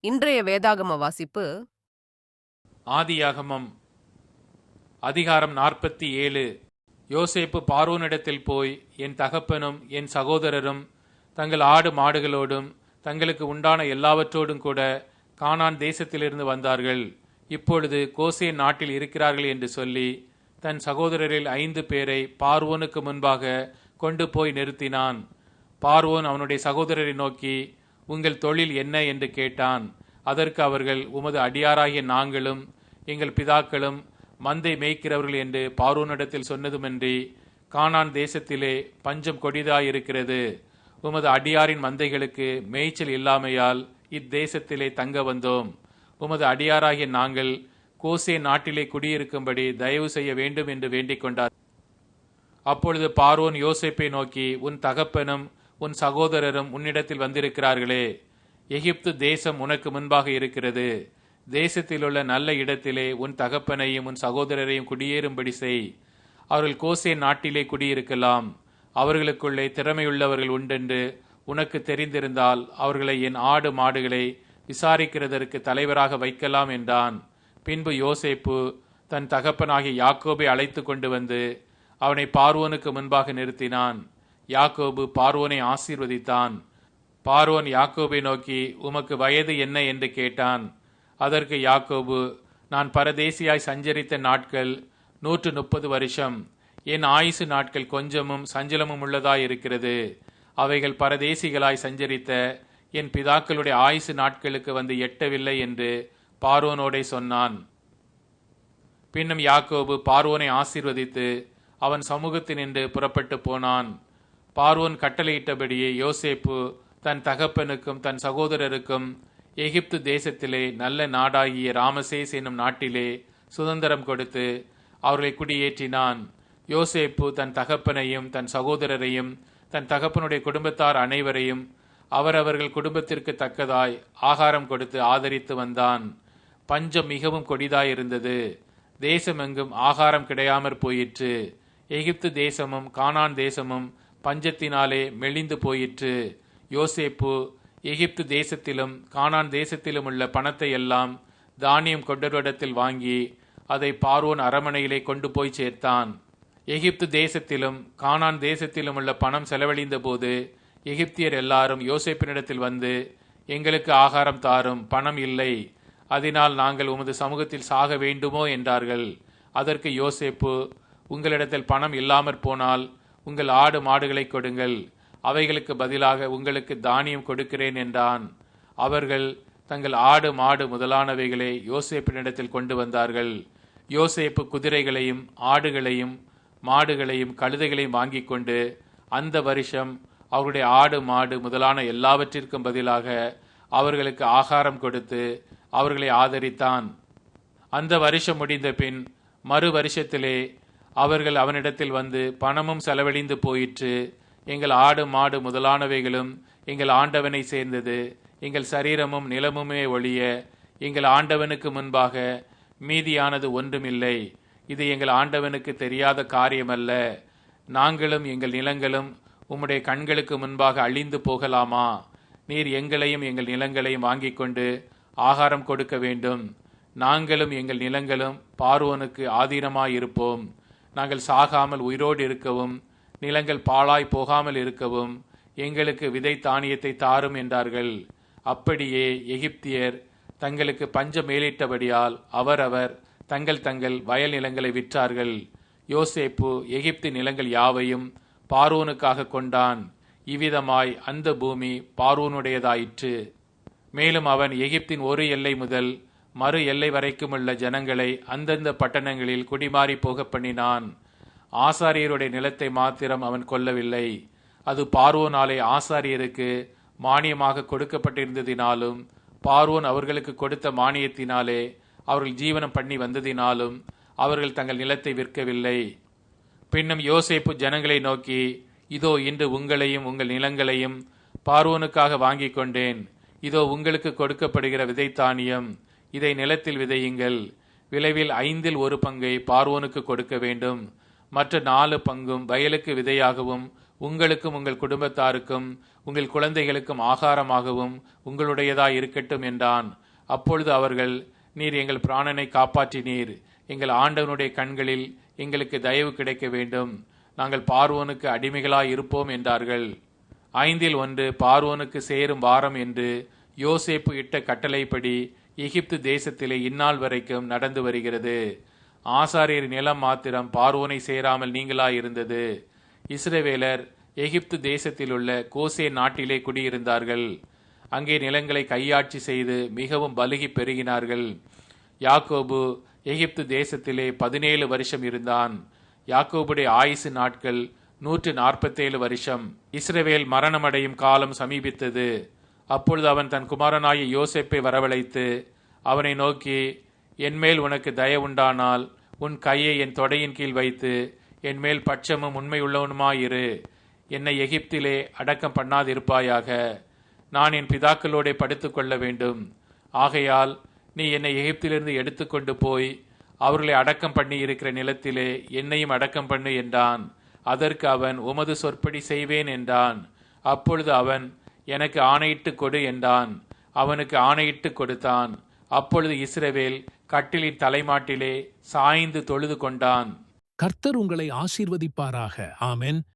இன்றைய வேதாகம வாசிப்பு ஆதியாகமம் அதிகாரம் 47. யோசேப்பு பார்வோனிடத்தில் போய், என் தகப்பனும் என் சகோதரரும் தங்கள் ஆடு மாடுகளோடும் தங்களுக்கு உண்டான எல்லாவற்றோடும் கூட கானான் தேசத்திலிருந்து வந்தார்கள். இப்பொழுது கோசேன் நாட்டில் இருக்கிறார்கள் என்று சொல்லி தன் சகோதரரில் 5 பேரை பார்வோனுக்கு முன்பாக கொண்டு போய் நிறுத்தினான். பார்வோன் அவனுடைய சகோதரரை நோக்கி, உங்கள் தொழில் என்ன என்று கேட்டான். அதற்கு அவர்கள், உமது அடியாராகிய நாங்களும் எங்கள் பிதாக்களும் மந்தை மேய்க்கிறவர்கள் என்று பார்வோனிடத்தில் சொன்னதுமன்றி, கானான் தேசத்திலே பஞ்சம் கொடிதாயிருக்கிறது. உமது அடியாரின் மந்தைகளுக்கு மேய்ச்சல் இல்லாமையால் இத்தேசத்திலே தங்க வந்தோம். உமது அடியாராகிய நாங்கள் கோசே நாட்டிலே குடியிருக்கும்படி தயவு செய்ய வேண்டும் என்று வேண்டிக் கொண்டார். அப்பொழுது பார்வோன் யோசேப்பை நோக்கி, உன் தகப்பனும் உன் சகோதரரும் உன்னிடத்தில் வந்திருக்கிறார்களே. எகிப்து தேசம் உனக்கு முன்பாக இருக்கிறது. தேசத்திலுள்ள நல்ல இடத்திலே உன் தகப்பனையும் உன் சகோதரரையும் குடியேறும்படி செய். அவர்கள் கோசேன் நாட்டிலே குடியிருக்கலாம். அவர்களுக்குள்ளே திறமையுள்ளவர்கள் உண்டென்று உனக்கு தெரிந்திருந்தால் அவர்களை என் ஆடு மாடுகளை விசாரிக்கிறதற்கு தலைவராக வைக்கலாம் என்றான். பின்பு யோசேப்பு தன் தகப்பனாகிய யாக்கோபை அழைத்து கொண்டு வந்து அவனை பார்வோனுக்கு முன்பாக நிறுத்தினான். யாக்கோபு பார்வோனை ஆசீர்வதித்தான். பார்வோன் யாக்கோபை நோக்கி, உமக்கு வயது என்ன என்று கேட்டான். அதற்கு யாக்கோபு, நான் பரதேசியாய் சஞ்சரித்த நாட்கள் 130 வருஷம். என் ஆயுசு நாட்கள் கொஞ்சமும் சஞ்சலமும் உள்ளதாயிருக்கிறது. அவைகள் பரதேசிகளாய் சஞ்சரித்த என் பிதாக்களுடைய ஆயுசு நாட்களுக்கு வந்து எட்டவில்லை என்று பார்வோனோடே சொன்னான். பின்னும் யாக்கோபு பார்வோனை ஆசீர்வதித்து அவன் சமூகத்தினின்று புறப்பட்டு போனான். பார்வோன் கட்டளையிட்டபடியே யோசேப்பு தன் தகப்பனுக்கும் தன் சகோதரருக்கும் எகிப்து தேசத்திலே நல்ல நாடாகிய ராமசேஸ் என்னும் நாட்டிலே சுதந்திரம் கொடுத்து அவர்களை குடியேற்றினான். யோசேப்பு தன் தகப்பனையும் தன் சகோதரரையும் தன் தகப்பனுடைய குடும்பத்தார் அனைவரையும் அவரவர்கள் குடும்பத்திற்கு தக்கதாய் ஆகாரம் கொடுத்து ஆதரித்து வந்தான். பஞ்சம் மிகவும் கொடிதாயிருந்தது. தேசமெங்கும் ஆகாரம் கிடையாமற் போயிற்று. எகிப்து தேசமும் கானான் தேசமும் பஞ்சத்தினாலே மெலிந்து போயிற்று. யோசேப்பு எகிப்து தேசத்திலும் கானான் தேசத்திலும் உள்ள பணத்தை எல்லாம் தானியம் கொண்டவரிடத்தில் வாங்கி அதை பார்வோன் அரமனையிலே கொண்டு போய் சேர்த்தான். எகிப்து தேசத்திலும் கானான் தேசத்திலும் உள்ள பணம் செலவழிந்த போது எகிப்தியர் எல்லாரும் யோசேப்பினிடத்தில் வந்து, எங்களுக்கு ஆகாரம் தாரும், பணம் இல்லை, அதனால் நாங்கள் உமது சமூகத்தில் சாக வேண்டுமோ என்றார்கள். அதற்கு யோசேப்பு, உங்களிடத்தில் பணம் இல்லாமற் போனால் உங்கள் ஆடு மாடுகளை கொடுங்கள், அவைகளுக்கு பதிலாக உங்களுக்கு தானியம் கொடுக்கிறேன் என்றான். அவர்கள் தங்கள் ஆடு மாடு முதலானவைகளை யோசேப்பினிடத்தில் கொண்டு வந்தார்கள். யோசேப்பு குதிரைகளையும் ஆடுகளையும் மாடுகளையும் கழுதைகளையும் வாங்கி கொண்டு அந்த வருஷம் அவருடைய ஆடு மாடு முதலான எல்லாவற்றிற்கும் பதிலாக அவர்களுக்கு ஆகாரம் கொடுத்து அவர்களை ஆதரித்தான். அந்த வருஷம் முடிந்த பின் மறு வருஷத்திலே அவர்கள் அவனிடத்தில் வந்து, பணமும் செலவழிந்து போயிற்று, எங்கள் ஆடு மாடு முதலானவைகளும் எங்கள் ஆண்டவனை சேர்ந்தது, எங்கள் சரீரமும் நிலமுமே ஒழிய எங்கள் ஆண்டவனுக்கு முன்பாக மீதியானது ஒன்றுமில்லை. இது எங்கள் ஆண்டவனுக்கு தெரியாத காரியமல்ல. நாங்களும் எங்கள் நிலங்களும் உம்முடைய கண்களுக்கு முன்பாக அழிந்து போகலாமா? நீர் எங்களையும் எங்கள் நிலங்களையும் வாங்கி கொண்டு ஆகாரம் கொடுக்க வேண்டும். நாங்களும் எங்கள் நிலங்களும் பார்வோனுக்கு ஆதீனமாயிருப்போம். நாங்கள் சாகாமல் உயிரோடு இருக்கவும் நிலங்கள் பாழாய் போகாமல் இருக்கவும் எங்களுக்கு விதை தானியத்தை தாரும் என்றார்கள். அப்படியே எகிப்தியர் தங்களுக்கு பஞ்சம் மேலிட்டபடியால் அவரவர் தங்கள் தங்கள் வயல் நிலங்களை விற்றார்கள். யோசேப்பு எகிப்து நிலங்கள் யாவையும் பார்வோனுக்காக கொண்டான். இவ்விதமாய் அந்த பூமி பார்வோனுடையதாயிற்று. மேலும் அவன் எகிப்தின் ஒரு எல்லை முதல் மறு எல்லை வரைக்குமுள்ள ஜனங்களை அந்தந்த பட்டணங்களில் குடிமாறி போக பண்ணினான். ஆசாரியருடைய நிலத்தை மாத்திரம் அவன் கொல்லவில்லை. அது பார்வோனாலே ஆசாரியருக்கு மானியமாக கொடுக்கப்பட்டிருந்ததினாலும் பார்வோன் அவர்களுக்கு கொடுத்த மானியத்தினாலே அவர்கள் ஜீவனம் பண்ணி வந்ததினாலும் அவர்கள் தங்கள் நிலத்தை விற்கவில்லை. பின்னும் யோசேப்பு ஜனங்களை நோக்கி, இதோ இன்று உங்களையும் உங்கள் நிலங்களையும் பார்வோனுக்காக வாங்கி கொண்டேன். இதோ உங்களுக்கு கொடுக்கப்படுகிற விதைத்தானியம், இதை நிலத்தில் விதையுங்கள். விளைவில் 5 1 பங்கை பார்வோனுக்கு கொடுக்க வேண்டும். மற்ற 4 பங்கும் வயலுக்கு விதையாகவும் உங்களுக்கும் உங்கள் குடும்பத்தாருக்கும் உங்கள் குழந்தைகளுக்கும் ஆகாரமாகவும் உங்களுடையதாய் இருக்கட்டும் என்றான். அப்பொழுது அவர்கள், நீர் எங்கள் பிராணனை காப்பாற்றினீர், எங்கள் ஆண்டவனுடைய கண்களில் எங்களுக்கு தயவு கிடைக்க வேண்டும், நாங்கள் பார்வோனுக்கு அடிமைகளாய் இருப்போம் என்றார்கள். 1/5 பார்வோனுக்கு சேரும் வாரம் என்று யோசேப்பு இட்ட கட்டளைப்படி எகிப்து தேசத்திலே இந்நாள் வரைக்கும் நடந்து வருகிறது. ஆசாரியர் நிலம் மாத்திரம் பார்வோனை சேராமல் நீங்களாய் இருந்தது. இஸ்ரவேலர் எகிப்து தேசத்திலுள்ள கோசே நாட்டிலே குடியிருந்தார்கள். அங்கே நிலங்களை கையாட்சி செய்து மிகவும் பலுகி பெருகினார்கள். யாக்கோபு எகிப்து தேசத்திலே 17 வருஷம் இருந்தான். யாக்கோபுடைய ஆயுசு நாட்கள் 147 வருஷம். இஸ்ரவேல் மரணமடையும் காலம் சமீபித்தது. அப்பொழுது அவன் தன் குமாரனாகிய யோசேப்பை வரவழைத்து அவனை நோக்கி, என்மேல் உனக்கு தயவுண்டானால் உன் கையை என் தொடையின் கீழ் வைத்து என்மேல் பட்சமும் உண்மையுள்ளவனுமாயிரு, என்னை எகிப்திலே அடக்கம் பண்ணாதிருப்பாயாக. நான் என் பிதாக்களோடே படுத்துக்கொள்ள வேண்டும். ஆகையால் நீ என்னை எகிப்திலிருந்து எடுத்துக்கொண்டு போய் அவர்களை அடக்கம் பண்ணி இருக்கிற நிலத்திலே என்னையும் அடக்கம் பண்ணு என்றான். அதற்கு அவன், உமது சொற்படி செய்வேன் என்றான். அப்பொழுது அவன், எனக்கு ஆணையிட்டு கொடு என்றான். அவனுக்கு ஆணையிட்டு கொடுத்தான். அப்பொழுது இஸ்ரவேல் கட்டிலின் தலைமாட்டிலே சாய்ந்து தொழுது கொண்டான். கர்த்தர் உங்களை ஆசீர்வதிப்பாராக. ஆமென்.